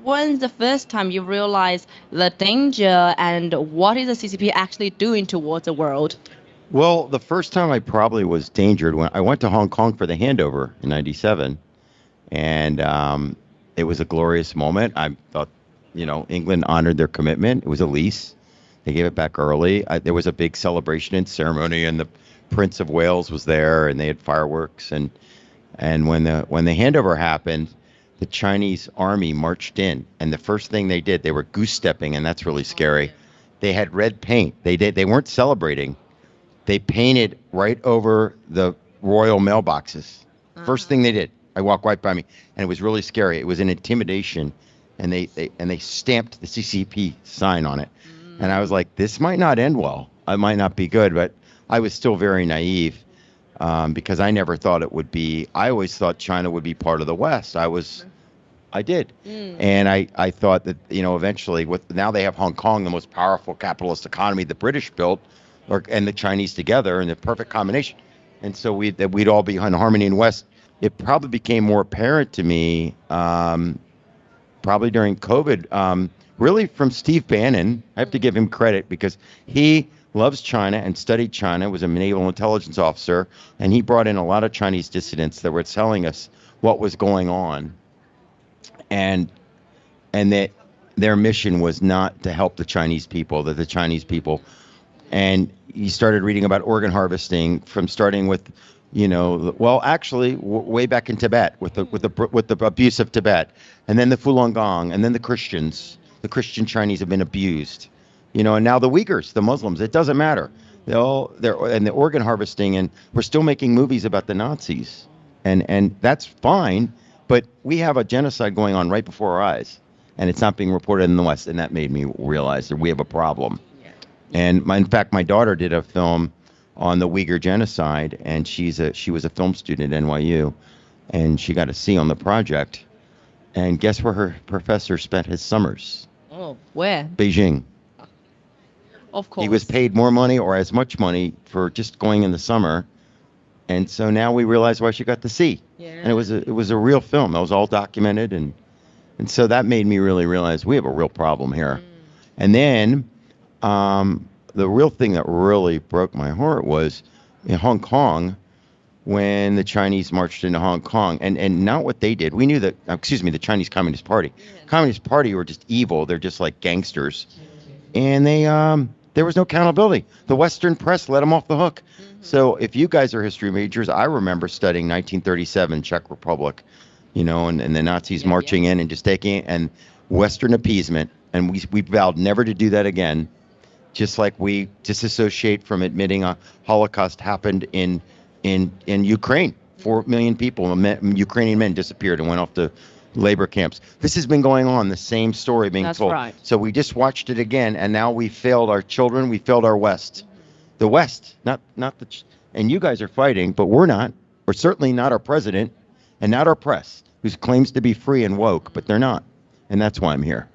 when's the first time you realized the danger and what is the CCP actually doing towards the world? Well, the first time I probably was endangered when I went to Hong Kong for the handover in '97, and it was a glorious moment. I thought, England honored their commitment. It was a lease. They gave it back early. There was a big celebration and ceremony, and the Prince of Wales was there, and they had fireworks. And when the handover happened, the Chinese army marched in, and the first thing they did, they were goose stepping, and that's really scary. They had red paint. They weren't celebrating. They painted right over the royal mailboxes. First thing they did. I walked right by me, and it was really scary. It was an intimidation, and they stamped the CCP sign on it. And I was like, this might not end well. I might not be good, but I was still very naive because I never thought it would be. I always thought China would be part of the West. I did. And I thought that, eventually, now they have Hong Kong, the most powerful capitalist economy the British built, and the Chinese together, and the perfect combination. And so we'd all be in harmony in West. It probably became more apparent to me probably during COVID, really from Steve Bannon. I have to give him credit because he loves China and studied China, was a naval intelligence officer, and he brought in a lot of Chinese dissidents that were telling us what was going on, and that their mission was not to help the Chinese people, that the Chinese people. And he started reading about organ harvesting from starting with, way back in Tibet with the abuse of Tibet, and then the Falun Gong, and then the Christians. The Christian Chinese have been abused, and now the Uyghurs, the Muslims. It doesn't matter. And the organ harvesting, and we're still making movies about the Nazis, and that's fine. But we have a genocide going on right before our eyes, and it's not being reported in the West, and that made me realize that we have a problem. And in fact, my daughter did a film on the Uyghur genocide, and she was a film student at NYU, and she got a C on the project. And guess where her professor spent his summers? Oh, where? Beijing. Of course. He was paid more money or as much money for just going in the summer. And so now we realize why she got the C. Yeah. And it was a real film. That was all documented. And so that made me really realize we have a real problem here. And then the real thing that really broke my heart was in Hong Kong, when the Chinese marched into Hong Kong, and not what they did. We knew that, the Chinese Communist Party. Communist Party were just evil. They're just like gangsters. And there was no accountability. The Western press let them off the hook. So if you guys are history majors, I remember studying 1937 Czech Republic, and the Nazis marching in and just taking it, and Western appeasement. And we vowed never to do that again. Just like we disassociate from admitting a Holocaust happened in Ukraine. 4 million people, Ukrainian men disappeared and went off to labor camps. This has been going on, the same story being told. Right. So we just watched it again, and now we failed our children, we failed our West. The West, not and you guys are fighting, but we're not. We're certainly not our president, and not our press, who claims to be free and woke, but they're not. And that's why I'm here.